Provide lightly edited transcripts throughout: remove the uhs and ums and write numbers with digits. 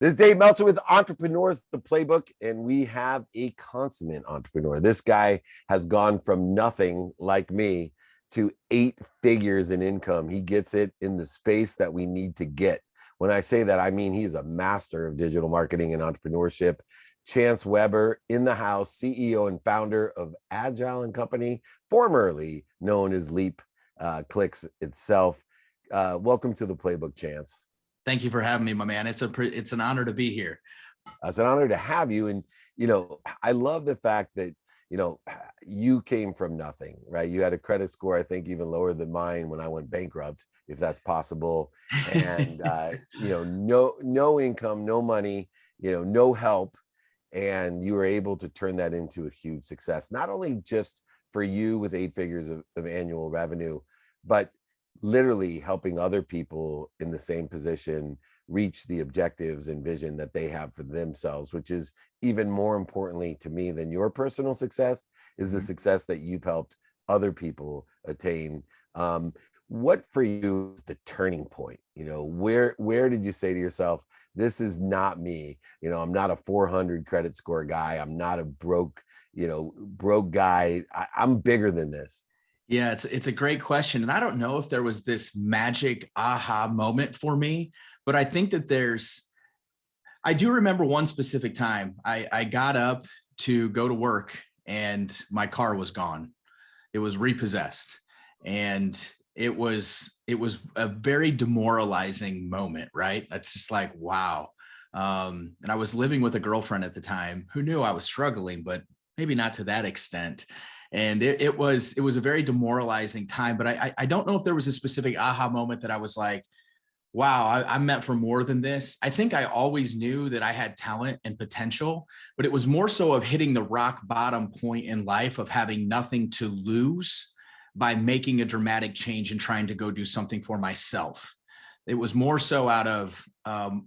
This is Dave Meltzer with Entrepreneurs, the Playbook, and we have a consummate entrepreneur. This guy has gone from nothing like me to 8 figures in income. He gets it in the space that we need to get. When I say that, I mean he's a master of digital marketing and entrepreneurship. Chance Weber in the house, CEO and founder of Agile and Company, formerly known as Leap Clicks itself. Welcome to the Playbook, Chance. Thank you for having me, my man. It's an honor to be here. It's an honor to have you. And, I love the fact that, you came from nothing, right? You had a credit score, I think, even lower than mine when I went bankrupt, if that's possible. And, no income, no money, no help. And you were able to turn that into a huge success, not only just for you with 8 figures of annual revenue, but literally helping other people in the same position reach the objectives and vision that they have for themselves, which is even more importantly to me than your personal success is the success that you've helped other people attain. What for you is the turning point? Where did you say to yourself, this is not me? I'm not a 400 credit score guy. I'm not a broke guy. I'm bigger than this. Yeah, it's a great question. And I don't know if there was this magic aha moment for me, but I think that I do remember one specific time. I got up to go to work and my car was gone. It was repossessed. And it was a very demoralizing moment, right? That's just like, wow. And I was living with a girlfriend at the time who knew I was struggling, but maybe not to that extent. And it was a very demoralizing time, but I don't know if there was a specific aha moment that I was like, wow, I'm meant for more than this. I think I always knew that I had talent and potential, but it was more so of hitting the rock bottom point in life of having nothing to lose by making a dramatic change and trying to go do something for myself. It was more so out of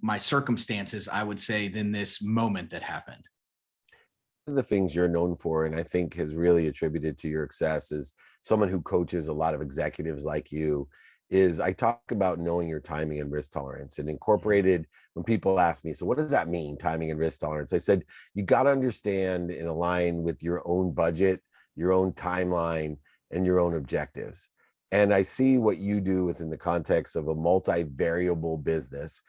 my circumstances, I would say, than this moment that happened. One of the things you're known for, and I think has really attributed to your success, is someone who coaches a lot of executives like you. Is I talk about knowing your timing and risk tolerance, and incorporated when people ask me, so what does that mean, timing and risk tolerance? I said, you got to understand and align with your own budget, your own timeline, and your own objectives. And I see what you do within the context of a multi-variable business.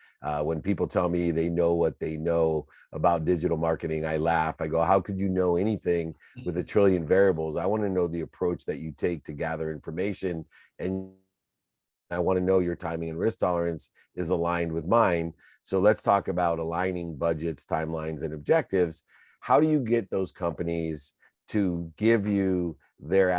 When people tell me they know what they know about digital marketing, I laugh. I go, how could you know anything with a trillion variables? I want to know the approach that you take to gather information. And I want to know your timing and risk tolerance is aligned with mine. So let's talk about aligning budgets, timelines, and objectives. How do you get those companies to give you their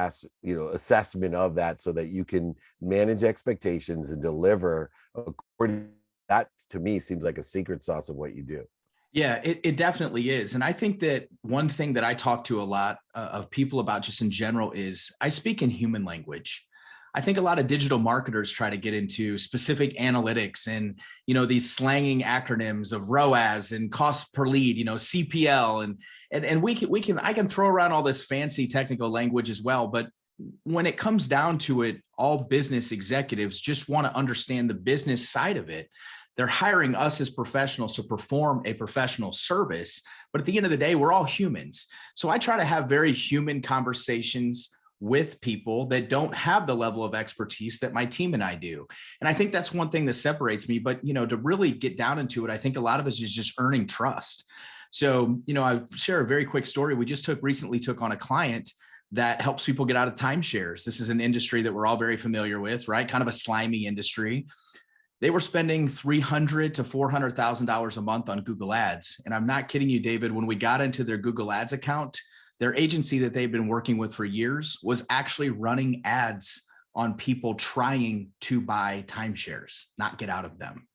assessment of that so that you can manage expectations and deliver according? That to me seems like a secret sauce of what you do. Yeah, it definitely is. And I think that one thing that I talk to a lot of people about just in general is I speak in human language. I think a lot of digital marketers try to get into specific analytics and, these slanging acronyms of ROAS and cost per lead, CPL and I can throw around all this fancy technical language as well. But when it comes down to it, all business executives just want to understand the business side of it. They're hiring us as professionals to perform a professional service. But at the end of the day, we're all humans. So I try to have very human conversations with people that don't have the level of expertise that my team and I do. And I think that's one thing that separates me. But, to really get down into it, I think a lot of it is just earning trust. So, I share a very quick story. We just recently took on a client that helps people get out of timeshares. This is an industry that we're all very familiar with, right? Kind of a slimy industry. They were spending $300,000 to $400,000 a month on Google Ads. And I'm not kidding you, David, when we got into their Google Ads account, their agency that they've been working with for years was actually running ads on people trying to buy timeshares, not get out of them.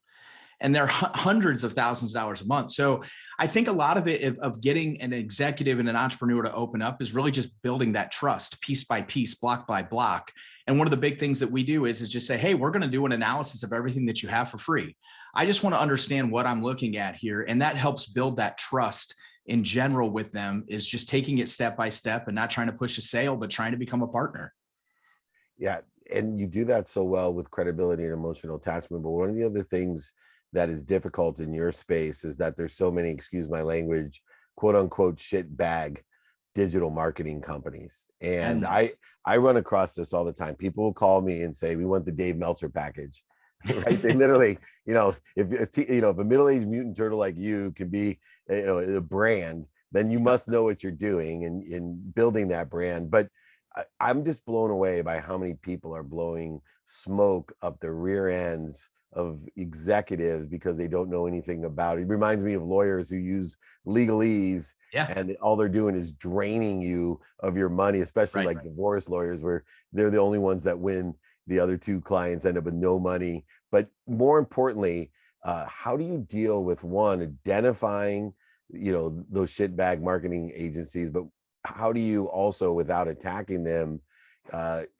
And they're hundreds of thousands of dollars a month. So I think a lot of it of getting an executive and an entrepreneur to open up is really just building that trust piece by piece, block by block. And one of the big things that we do is just say, hey, we're going to do an analysis of everything that you have for free. I just want to understand what I'm looking at here. And that helps build that trust in general with them, is just taking it step by step and not trying to push a sale, but trying to become a partner. Yeah. And you do that so well with credibility and emotional attachment. But one of the other things that is difficult in your space is that there's so many, excuse my language, quote unquote shit bag digital marketing companies. And I Endless. I run across this all the time. People will call me and say, "We want the Dave Meltzer package." Right? They literally, if a middle-aged mutant turtle like you can be, a brand, then you Yep. must know what you're doing in building that brand. But I'm just blown away by how many people are blowing smoke up the rear ends of executives because they don't know anything about it. It reminds me of lawyers who use legalese, Yeah. and all they're doing is draining you of your money, especially Right. like divorce lawyers, where they're the only ones that win. The other two clients end up with no money. But more importantly, how do you deal with one, identifying, those shitbag marketing agencies, but how do you also, without attacking them,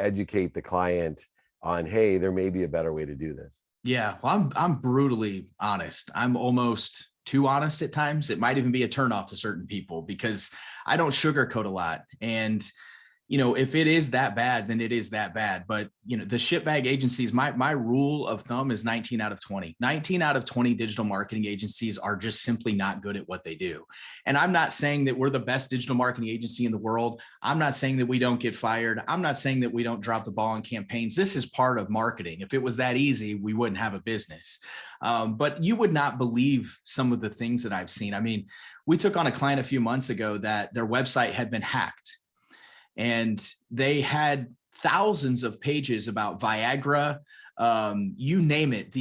educate the client on, hey, there may be a better way to do this? Yeah. Well, I'm brutally honest. I'm almost too honest at times. It might even be a turnoff to certain people because I don't sugarcoat a lot. And if it is that bad, then it is that bad. But the shitbag agencies, my rule of thumb is 19 out of 20. 19 out of 20 digital marketing agencies are just simply not good at what they do. And I'm not saying that we're the best digital marketing agency in the world. I'm not saying that we don't get fired. I'm not saying that we don't drop the ball on campaigns. This is part of marketing. If it was that easy, we wouldn't have a business. But you would not believe some of the things that I've seen. I mean, we took on a client a few months ago that their website had been hacked, and they had thousands of pages about Viagra, you name it,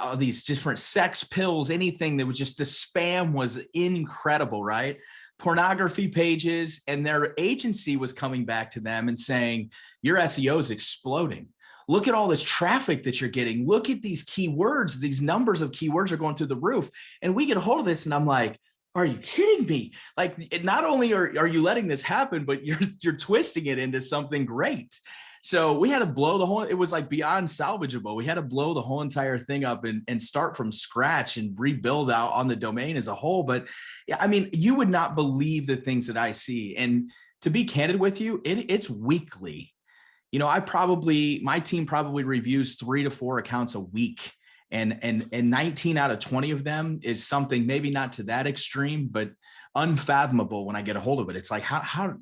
all these different sex pills, anything that was just, the spam was incredible, right? Pornography pages, and their agency was coming back to them and saying, your SEO is exploding. Look at all this traffic that you're getting. Look at these keywords. These numbers of keywords are going through the roof. And we get a hold of this, and I'm like, are you kidding me? Like, not only are you letting this happen, but you're twisting it into something great. So we had to blow the whole, it was like beyond salvageable. We had to blow the whole entire thing up and start from scratch and rebuild out on the domain as a whole. But yeah, I mean, you would not believe the things that I see. And to be candid with you, it's weekly. My team probably reviews 3 to 4 accounts a week. And 19 out of 20 of them is something maybe not to that extreme, but unfathomable when I get a hold of it. It's like, how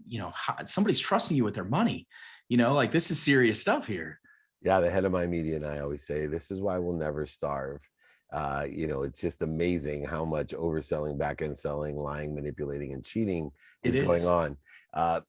somebody's trusting you with their money, like, this is serious stuff here. Yeah, the head of my media and I always say, this is why we'll never starve. It's just amazing how much overselling, back end selling, lying, manipulating, and cheating It is going is. on. Uh,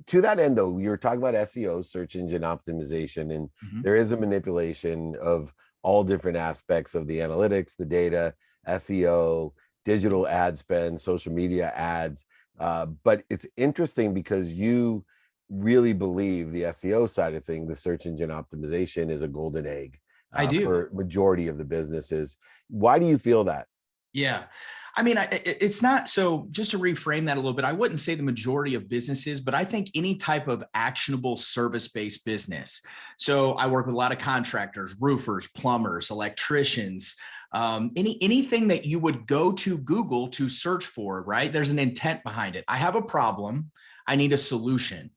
to that end, though, you were talking about SEO, search engine optimization, and Mhm. there is a manipulation of all different aspects of the analytics, the data, SEO, digital ad spend, social media ads. But it's interesting because you really believe the SEO side of thing, the search engine optimization, is a golden egg I do. for majority of the businesses. Why do you feel that? Yeah. I mean, it's not, so just to reframe that a little bit, I wouldn't say the majority of businesses, but I think any type of actionable service-based business. So I work with a lot of contractors, roofers, plumbers, electricians, anything that you would go to Google to search for, right? There's an intent behind it. I have a problem. I need a solution.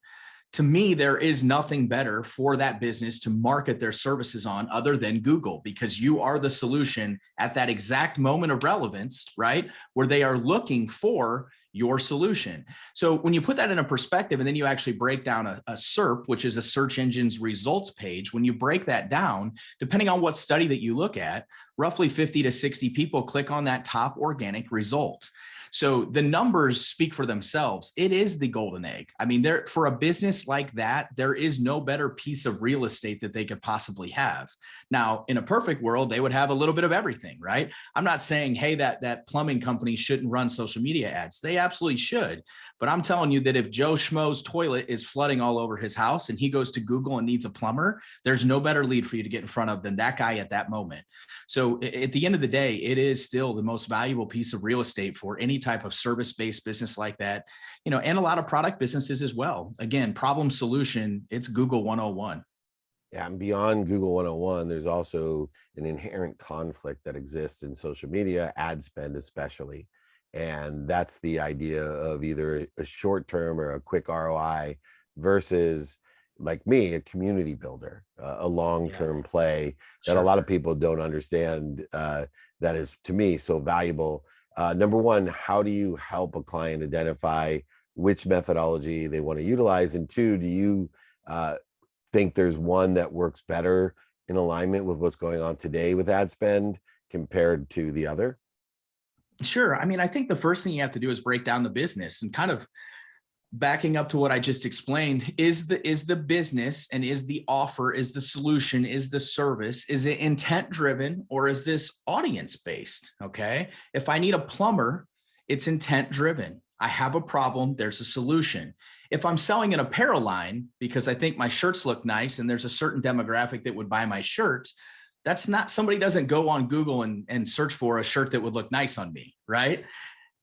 To me, there is nothing better for that business to market their services on other than Google, because you are the solution at that exact moment of relevance, right? Where they are looking for your solution. So when you put that in a perspective, and then you actually break down a SERP, which is a search engine's results page, when you break that down, depending on what study that you look at, roughly 50 to 60 people click on that top organic result. So the numbers speak for themselves. It is the golden egg. I mean, there, for a business like that, there is no better piece of real estate that they could possibly have. Now, in a perfect world, they would have a little bit of everything, right? I'm not saying, hey, that plumbing company shouldn't run social media ads. They absolutely should. But I'm telling you that if Joe Schmo's toilet is flooding all over his house and he goes to Google and needs a plumber, there's no better lead for you to get in front of than that guy at that moment. So at the end of the day, it is still the most valuable piece of real estate for any type of service-based business like that, and a lot of product businesses as well. Again, problem solution, it's Google 101. Yeah, and beyond Google 101, there's also an inherent conflict that exists in social media, ad spend especially. And that's the idea of either a short term or a quick ROI versus like me, a community builder, a Yeah, long-term play that a sure. lot of people don't understand, that is, to me, so valuable. Number one, how do you help a client identify which methodology they want to utilize? And two, do you uh, think there's one that works better in alignment with what's going on today with ad spend compared to the other? Sure. I mean, I think the first thing you have to do is break down the business and kind of backing up to what I just explained. Is the business and is the offer, is the solution, is the service, is it intent driven or is this audience based? Okay. If I need a plumber, it's intent driven. I have a problem, there's a solution. If I'm selling an apparel line because I think my shirts look nice and there's a certain demographic that would buy my shirt, that's not, somebody doesn't go on Google and search for a shirt that would look nice on me, right?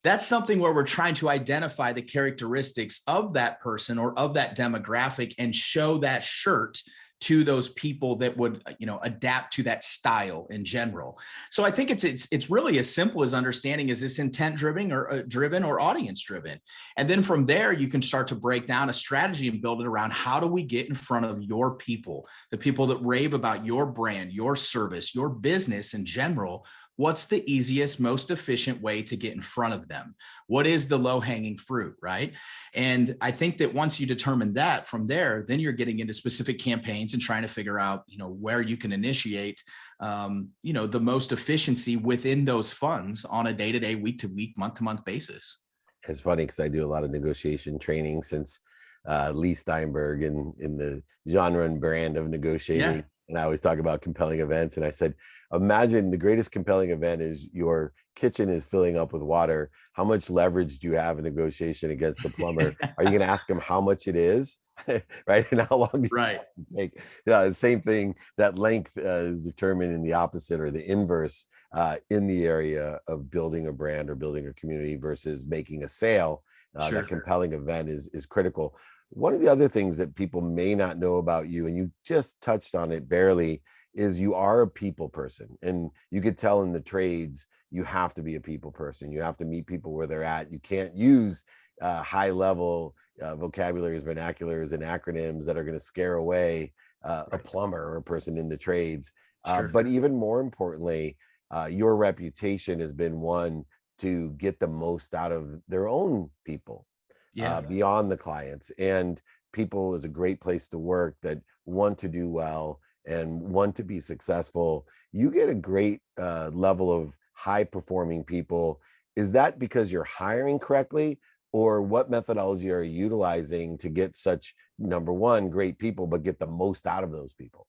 That's something where we're trying to identify the characteristics of that person or of that demographic and show that shirt to those people that would, adapt to that style in general. So I think it's really as simple as understanding, is this intent driven or audience driven? And then from there you can start to break down a strategy and build it around, how do we get in front of your people, the people that rave about your brand, your service, your business in general. What's the easiest, most efficient way to get in front of them? What is the low hanging fruit, right? And I think that once you determine that, from there, then you're getting into specific campaigns and trying to figure out, where you can initiate, the most efficiency within those funds on a day-to-day, week-to-week, month-to-month basis. It's funny because I do a lot of negotiation training since Lee Steinberg in the genre and brand of Yeah. negotiating. And I always talk about compelling events. And I said, imagine the greatest compelling event is your kitchen is filling up with water. How much leverage do you have in negotiation against the plumber? Are you going to ask him how much it is? Right? And how long do you Right. want it to take? Yeah, same thing. That length is determined in the opposite or the inverse in the area of building a brand or building a community versus making a sale. That Sure. compelling event is critical. One of the other things that people may not know about you, and you just touched on it barely, is you are a people person. And you could tell in the trades, you have to be a people person. You have to meet people where they're at. You can't use high level vocabularies, vernaculars, and acronyms that are going to scare away a Right. plumber or a person in the trades. Sure. But even more importantly, your reputation has been one to get the most out of their own people, Yeah. beyond the clients. And people is a great place to work that want to do well and want to be successful. You get a great level of high performing people. Is that because you're hiring correctly? Or what methodology are you utilizing to get such, number one, great people, but get the most out of those people?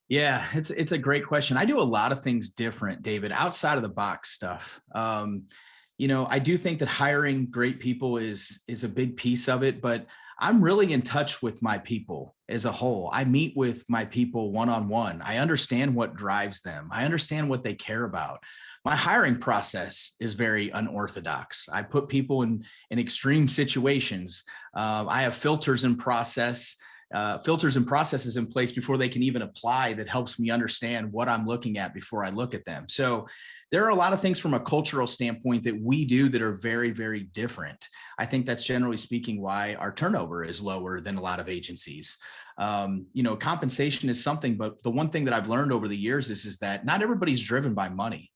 Yeah, it's a great question. I do a lot of things different, David, outside of the box stuff. I do think that hiring great people is a big piece of it, but I'm really in touch with my people as a whole. I meet with my people one on one. I understand what drives them. I understand what they care about. My hiring process is very unorthodox. I put people in extreme situations. I have filters and processes in place before they can even apply, that helps me understand what I'm looking at before I look at them. So there are a lot of things from a cultural standpoint that we do that are very, very different. I think that's generally speaking why our turnover is lower than a lot of agencies. Compensation is something, but the one thing that I've learned over the years is that not everybody's driven by money.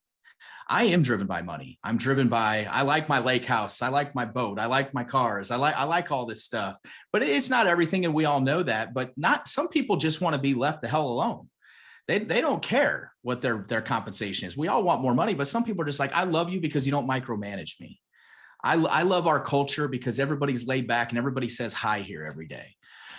I am driven by money. I'm driven by, I like my lake house. I like my boat. I like my cars. I like all this stuff, but it's not everything. And we all know that, but not, some people just want to be left the hell alone. They don't care what their compensation is. We all want more money, but some people are just like, I love you because you don't micromanage me. I love our culture because everybody's laid back and everybody says hi here every day.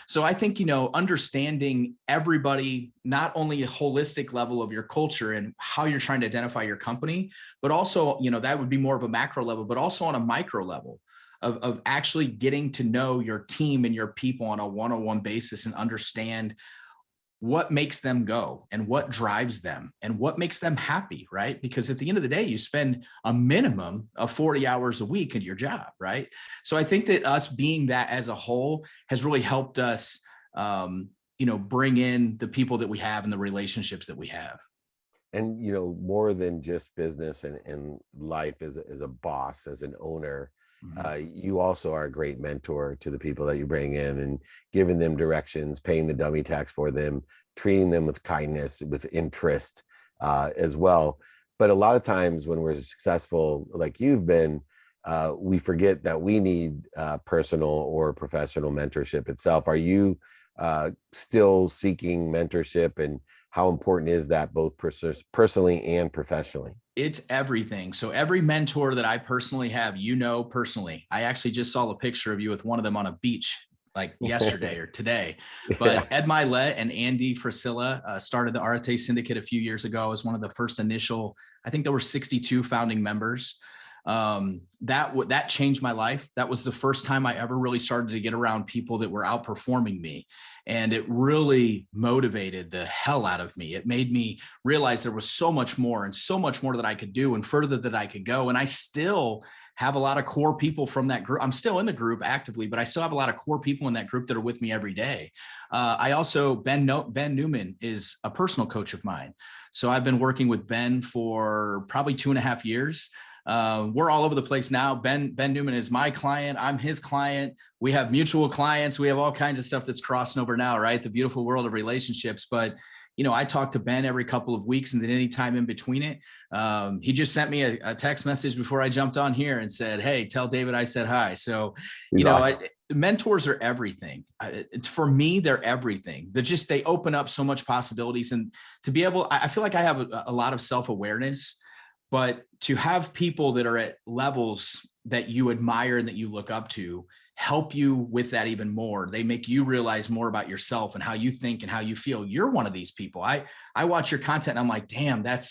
So I think, understanding everybody, not only a holistic level of your culture and how you're trying to identify your company, but also, that would be more of a macro level, but also on a micro level of actually getting to know your team and your people on a one-on-one basis and understand what makes them go and what drives them and what makes them happy, right? Because at the end of the day, you spend a minimum of 40 hours a week in your job, right? So I think that us being that as a whole has really helped us, bring in the people that we have and the relationships that we have. And more than just business and life as a boss, as an owner, Mhm. you also are a great mentor to the people that you bring in, and giving them directions, paying the dummy tax for them, treating them with kindness, with interest, as well. But a lot of times when we're successful like you've been, we forget that we need personal or professional mentorship itself. Are you still seeking mentorship, and how important is that, both personally and professionally? It's everything. So every mentor that I personally have, personally, I actually just saw a picture of you with one of them on a beach like yesterday or today. Yeah. But Ed Milet and Andy Frisilla started the Arate Syndicate a few years ago as one of the first initial, I think there were 62 founding members. That changed my life. That was the first time I ever really started to get around people that were outperforming me. And it really motivated the hell out of me. It made me realize there was so much more and so much more that I could do and further that I could go. And I still have a lot of core people from that group. I'm still in the group actively, but I still have a lot of core people in that group that are with me every day. I also, Ben Newman is a personal coach of mine. So I've been working with Ben for probably 2.5 years. We're all over the place now. Ben Newman is my client. I'm his client. We have mutual clients. We have all kinds of stuff that's crossing over now, right? The beautiful world of relationships. But I talk to Ben every couple of weeks, and then any time in between it, he just sent me a text message before I jumped on here and said, "Hey, tell David I said hi." So, He's awesome. mentors are everything. It's for me, they're everything. They open up so much possibilities, and to be able, I feel like I have a lot of self-awareness, but to have people that are at levels that you admire and that you look up to help you with that even more. They make you realize more about yourself and how you think and how you feel. You're one of these people. I watch your content and I'm like, damn, that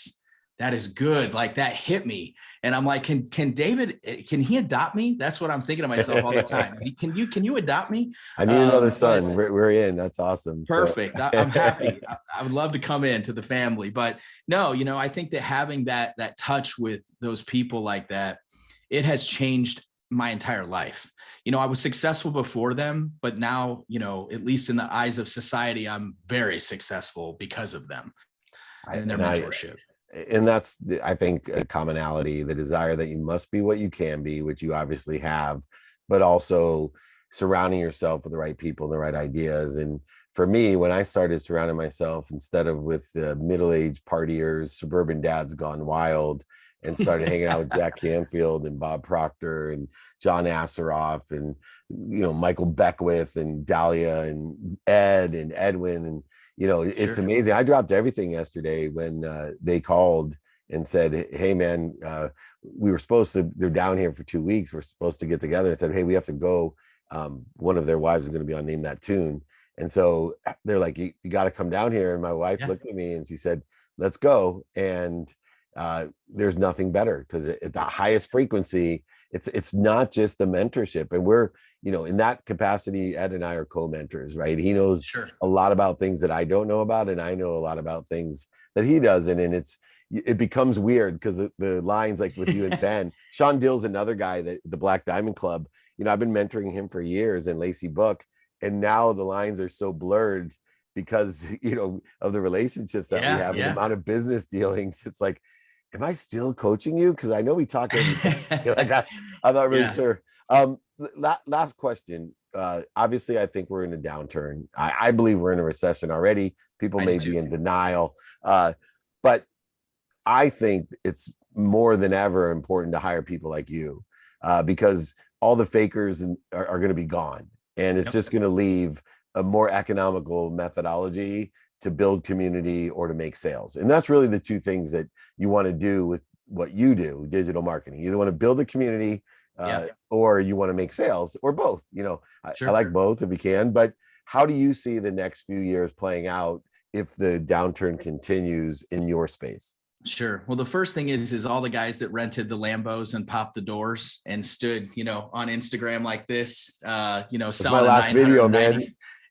is good. Like that hit me. And I'm like, can David, can he adopt me? That's what I'm thinking to myself all the time. Can you adopt me? I need another But son. We're in. That's awesome. So perfect. I'm happy. I would love to come into the family, but no, I think that having that touch with those people like that, it has changed my entire life. I was successful before them, but now, at least in the eyes of society, I'm very successful because of them I and their and I mentorship. and that's I think a commonality, the desire that you must be what you can be, which you obviously have, but also surrounding yourself with the right people and the right ideas. And for me, when I started surrounding myself, instead of with middle-aged partiers, suburban dads gone wild, and started hanging out with Jack Canfield and Bob Proctor and John Asseroff and Michael Beckwith and Dahlia and Ed and Edwin, and it's Sure. amazing. I dropped everything yesterday when they called and said, "Hey, man, we were supposed to. They're down here for 2 weeks. We're supposed to get together." And said, "Hey, we have to go. One of their wives is going to be on Name That Tune." And so they're like, "You got to come down here." And my wife Yeah. looked at me and she said, "Let's go." And there's nothing better, because at the highest frequency, it's not just the mentorship, and we're in that capacity. Ed and I are co-mentors, right? He knows Sure. a lot about things that I don't know about, and I know a lot about things that he doesn't. And it becomes weird because the lines, like with you and Ben. Sean Dill's another guy, that the Black Diamond Club, I've been mentoring him for years, and Lacey Book, and now the lines are so blurred because of the relationships that we Yeah. have and the Yeah. amount of business dealings. It's like, am I still coaching you? Because I know we talk every day. Like I'm not really Yeah. sure. Last question. Obviously, I think we're in a downturn. I believe we're in a recession already. People I do may too. be in denial, but I think it's more than ever important to hire people like you, because all the fakers are going to be gone, and it's Yep. just going to leave a more economical methodology to build community or to make sales. And that's really the two things that you want to do with what you do, digital marketing. You either want to build a community, Yeah. or you want to make sales, or both. I Sure. like both if you can. But how do you see the next few years playing out if the downturn continues in your space? Sure. Well, the first thing is all the guys that rented the Lambos and popped the doors and stood, on Instagram like this, That's my selling a last video, man.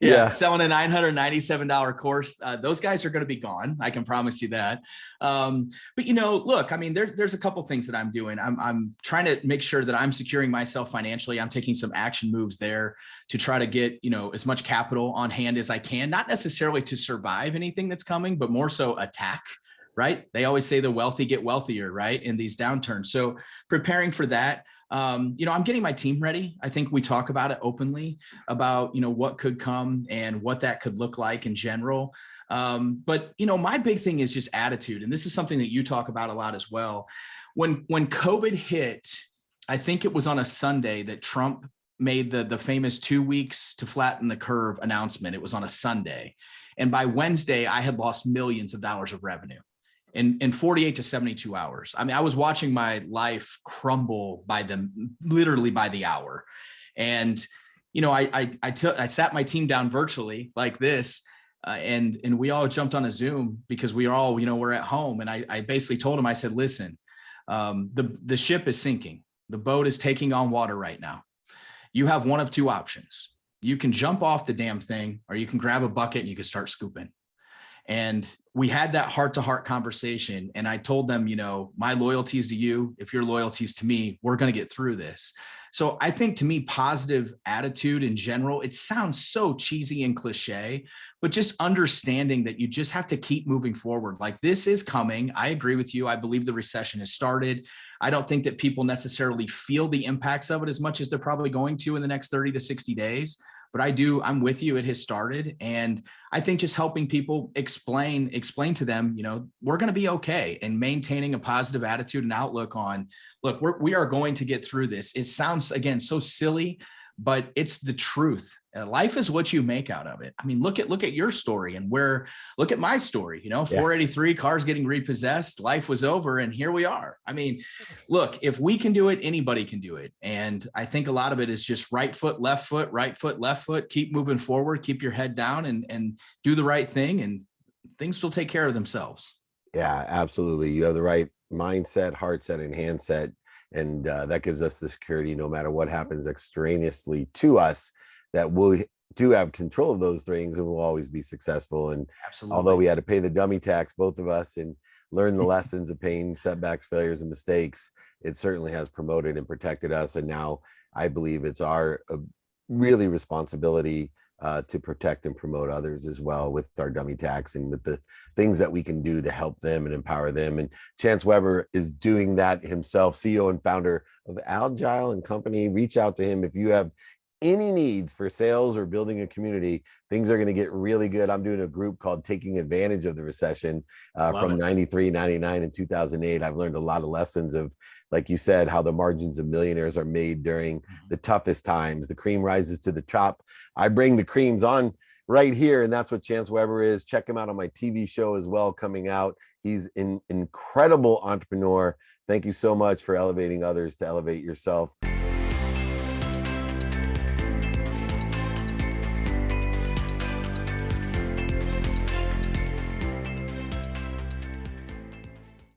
Yeah. selling a $997 course. Those guys are going to be gone. I can promise you that. But look, I mean, there's a couple things that I'm doing. I'm trying to make sure that I'm securing myself financially. I'm taking some action moves there to try to get, as much capital on hand as I can, not necessarily to survive anything that's coming, but more so attack right? They always say the wealthy get wealthier, right? In these downturns. So preparing for that, I'm getting my team ready. I think we talk about it openly about, what could come and what that could look like in general. But my big thing is just attitude. And this is something that you talk about a lot as well. When COVID hit, I think it was on a Sunday that Trump made the famous 2 weeks to flatten the curve announcement. It was on a Sunday. And by Wednesday, I had lost millions of dollars of revenue in 48 to 72 hours. I mean, I was watching my life crumble literally by the hour. And, I sat my team down virtually like this, and we all jumped on a Zoom because we all, we're at home. And I basically told him, I said, listen, the ship is sinking. The boat is taking on water right now. You have one of two options. You can jump off the damn thing, or you can grab a bucket and you can start scooping. And we had that heart-to-heart conversation. And I told them, my loyalty is to you. If your loyalty is to me, we're going to get through this. So I think, to me, positive attitude in general, it sounds so cheesy and cliche, but just understanding that you just have to keep moving forward. Like, this is coming. I agree with you. I believe the recession has started. I don't think that people necessarily feel the impacts of it as much as they're probably going to in the next 30 to 60 days. But I'm with you. It has started. And I think just helping people explain to them, we're going to be okay, and maintaining a positive attitude and outlook on, look, we are going to get through this. It sounds, again, so silly, but it's the truth. Life is what you make out of it. I mean, look at your story and look at my story, 483 cars getting repossessed, life was over, and here we are. I mean, look, if we can do it, anybody can do it. And I think a lot of it is just right foot, left foot, right foot, left foot, keep moving forward, keep your head down, and do the right thing, and things will take care of themselves. Yeah, absolutely. You have the right mindset, heart set, and handset. And that gives us the security no matter what happens extraneously to us, that we do have control of those things and we'll always be successful. And Absolutely. although we had to pay the dummy tax, both of us, and learn the lessons of pain, setbacks, failures, and mistakes, it certainly has promoted and protected us. And now I believe it's our really responsibility to protect and promote others as well, with our dummy tax and with the things that we can do to help them and empower them. And Chance Weber is doing that himself, CEO and founder of Agile and Company. Reach out to him if you have any needs for sales or building a community. Things are going to get really good. I'm doing a group called Taking Advantage of the Recession from 93, 99, and 2008. I've learned a lot of lessons of, like you said, how the margins of millionaires are made during the toughest times. The cream rises to the top. I bring the creams on right here, and that's what Chance Weber is. Check him out on my TV show as well, coming out. He's an incredible entrepreneur. Thank you so much for elevating others to elevate yourself.